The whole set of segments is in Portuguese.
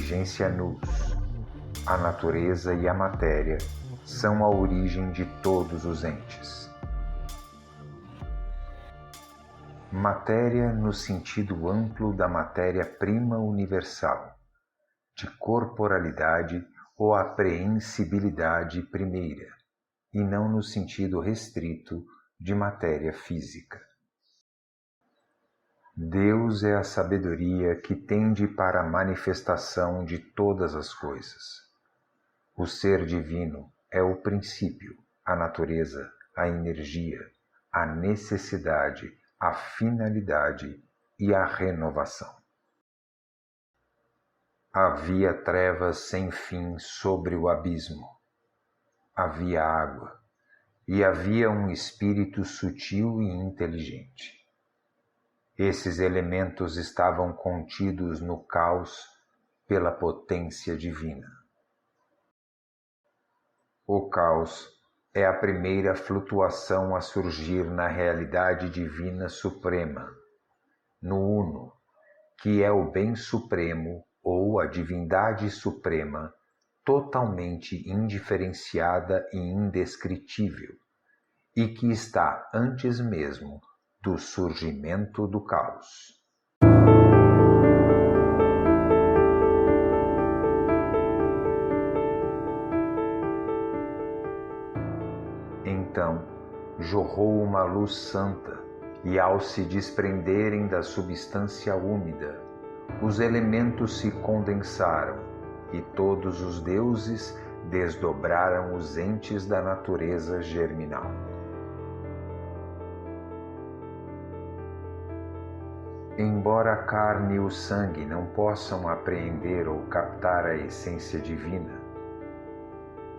inteligência nus. A natureza e a matéria são a origem de todos os entes. Matéria no sentido amplo da matéria-prima universal, de corporalidade ou aprehensibilidade primeira, e não no sentido restrito de matéria física. Deus é a sabedoria que tende para a manifestação de todas as coisas. O ser divino é o princípio, a natureza, a energia, a necessidade, a finalidade e a renovação. Havia trevas sem fim sobre o abismo. Havia água, e havia um espírito sutil e inteligente. Esses elementos estavam contidos no caos pela potência divina. O caos é a primeira flutuação a surgir na realidade divina suprema, no Uno, que é o bem supremo ou a divindade suprema, totalmente indiferenciada e indescritível, e que está antes mesmo do surgimento do caos. Então, jorrou uma luz santa, e ao se desprenderem da substância úmida, os elementos se condensaram, e todos os deuses desdobraram os entes da natureza germinal. Embora a carne e o sangue não possam apreender ou captar a essência divina,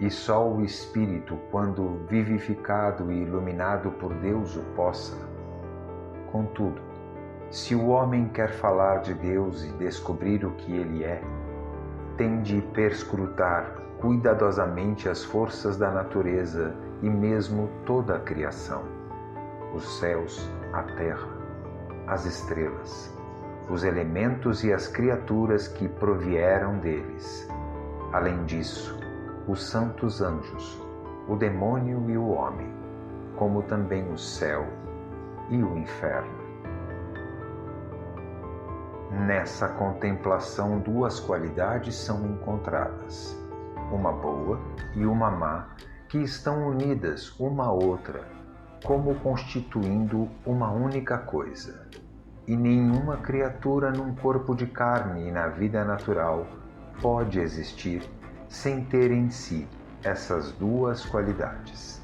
e só o Espírito, quando vivificado e iluminado por Deus, o possa. Contudo, se o homem quer falar de Deus e descobrir o que Ele é, tem de perscrutar cuidadosamente as forças da natureza e mesmo toda a criação, os céus, a terra, as estrelas, os elementos e as criaturas que provieram deles. Além disso, os santos anjos, o demônio e o homem, como também o céu e o inferno. Nessa contemplação, duas qualidades são encontradas, uma boa e uma má, que estão unidas uma à outra, como constituindo uma única coisa. E nenhuma criatura num corpo de carne e na vida natural pode existir sem ter em si essas duas qualidades.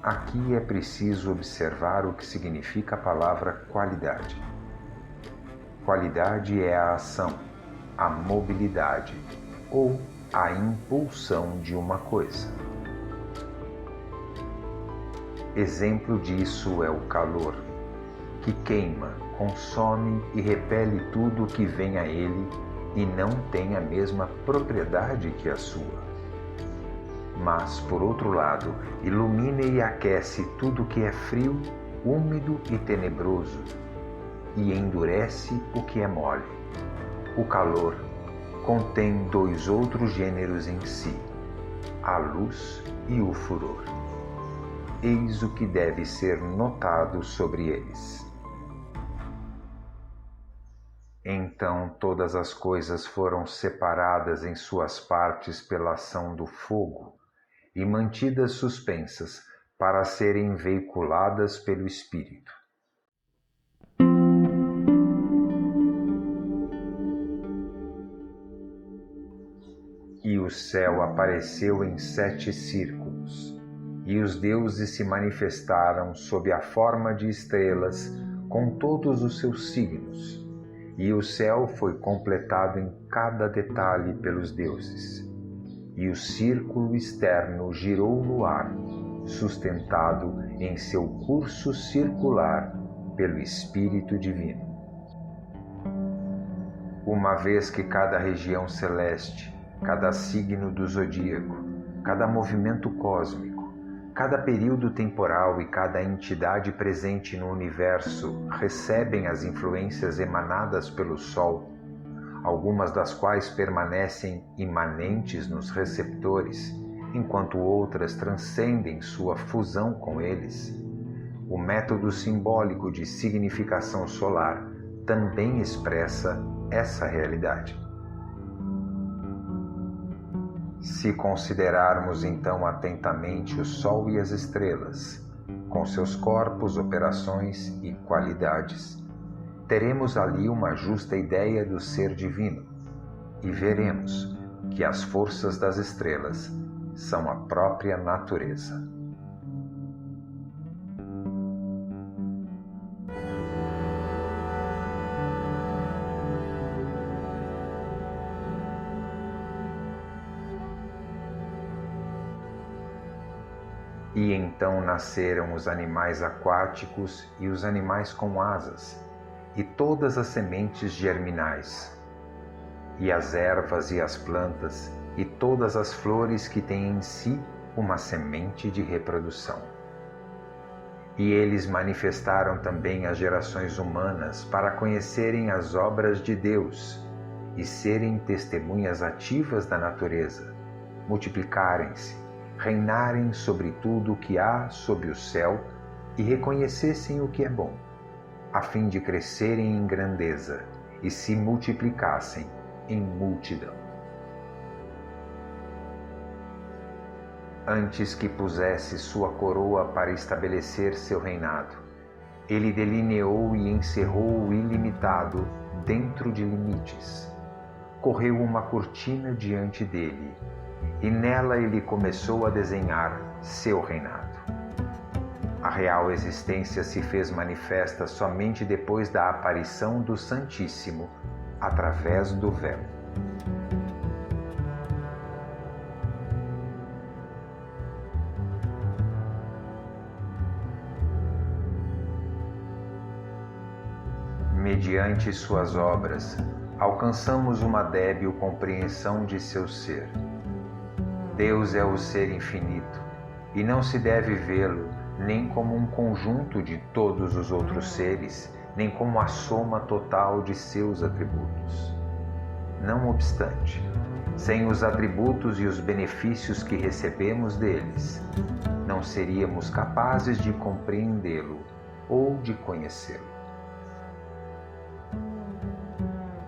Aqui é preciso observar o que significa a palavra qualidade. Qualidade é a ação, a mobilidade ou a impulsão de uma coisa. Exemplo disso é o calor, que queima, consome e repele tudo o que vem a ele e não tem a mesma propriedade que a sua. Mas, por outro lado, ilumina e aquece tudo que é frio, úmido e tenebroso, e endurece o que é mole. O calor contém dois outros gêneros em si, a luz e o furor. Eis o que deve ser notado sobre eles. Então todas as coisas foram separadas em suas partes pela ação do fogo e mantidas suspensas para serem veiculadas pelo Espírito. E o céu apareceu em 7 círculos, e os deuses se manifestaram sob a forma de estrelas com todos os seus signos, e o céu foi completado em cada detalhe pelos deuses. E o círculo externo girou no ar, sustentado em seu curso circular pelo Espírito Divino. Uma vez que cada região celeste, cada signo do zodíaco, cada movimento cósmico, cada período temporal e cada entidade presente no universo recebem as influências emanadas pelo Sol algumas das quais permanecem imanentes nos receptores, enquanto outras transcendem sua fusão com eles. O método simbólico de significação solar também expressa essa realidade. Se considerarmos então atentamente o Sol e as estrelas, com seus corpos, operações e qualidades, teremos ali uma justa ideia do ser divino e veremos que as forças das estrelas são a própria natureza. E então nasceram os animais aquáticos e os animais com asas, e todas as sementes germinais, e as ervas e as plantas, e todas as flores que têm em si uma semente de reprodução. E eles manifestaram também as gerações humanas para conhecerem as obras de Deus e serem testemunhas ativas da natureza, multiplicarem-se, reinarem sobre tudo o que há sob o céu e reconhecessem o que é bom, a fim de crescerem em grandeza e se multiplicassem em multidão. Antes que pusesse sua coroa para estabelecer seu reinado, ele delineou e encerrou o ilimitado dentro de limites. Correu uma cortina diante dele, e nela ele começou a desenhar seu reinado. A real existência se fez manifesta somente depois da aparição do Santíssimo através do véu. Mediante suas obras, alcançamos uma débil compreensão de seu ser. Deus é o ser infinito, e não se deve vê-lo nem como um conjunto de todos os outros seres, nem como a soma total de seus atributos. Não obstante, sem os atributos e os benefícios que recebemos deles, não seríamos capazes de compreendê-lo ou de conhecê-lo.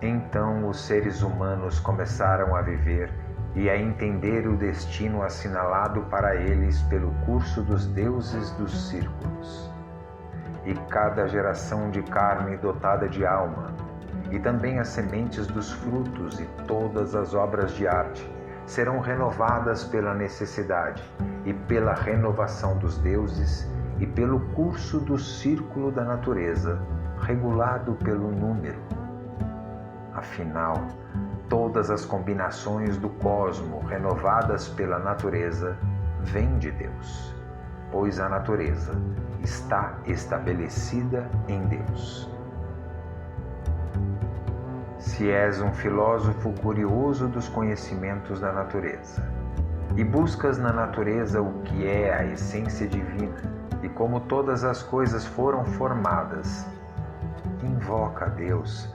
Então os seres humanos começaram a viver e a entender o destino assinalado para eles pelo curso dos deuses dos círculos. E cada geração de carne dotada de alma, e também as sementes dos frutos e todas as obras de arte, serão renovadas pela necessidade e pela renovação dos deuses e pelo curso do círculo da natureza, regulado pelo número. Afinal, todas as combinações do cosmo renovadas pela natureza vêm de Deus, pois a natureza está estabelecida em Deus. Se és um filósofo curioso dos conhecimentos da natureza e buscas na natureza o que é a essência divina e como todas as coisas foram formadas, invoca a Deus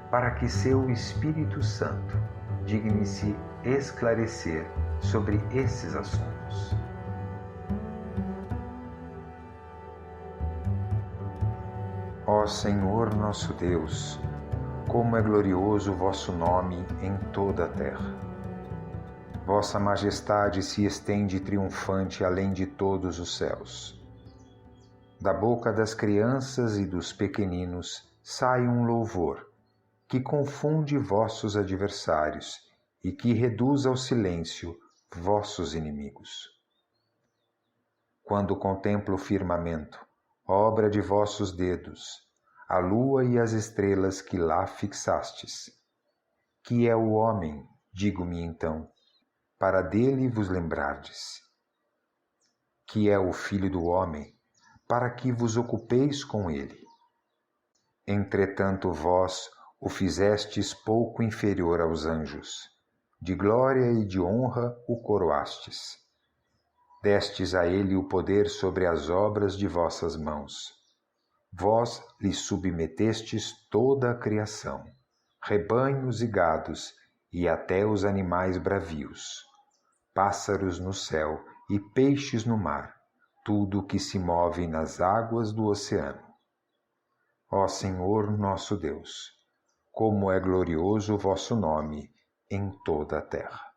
para que seu Espírito Santo digne-se esclarecer sobre esses assuntos. Ó Senhor nosso Deus, como é glorioso o vosso nome em toda a terra. Vossa majestade se estende triunfante além de todos os céus. Da boca das crianças e dos pequeninos sai um louvor, que confunde vossos adversários e que reduz ao silêncio vossos inimigos. Quando contemplo o firmamento, obra de vossos dedos, a lua e as estrelas que lá fixastes, que é o homem, digo-me então, para dele vos lembrardes, que é o filho do homem, para que vos ocupeis com ele. Entretanto vós o fizestes pouco inferior aos anjos, de glória e de honra o coroastes. Destes a ele o poder sobre as obras de vossas mãos. Vós lhe submetestes toda a criação, rebanhos e gados, e até os animais bravios, pássaros no céu e peixes no mar, tudo o que se move nas águas do oceano. Ó Senhor nosso Deus, como é glorioso o vosso nome em toda a terra.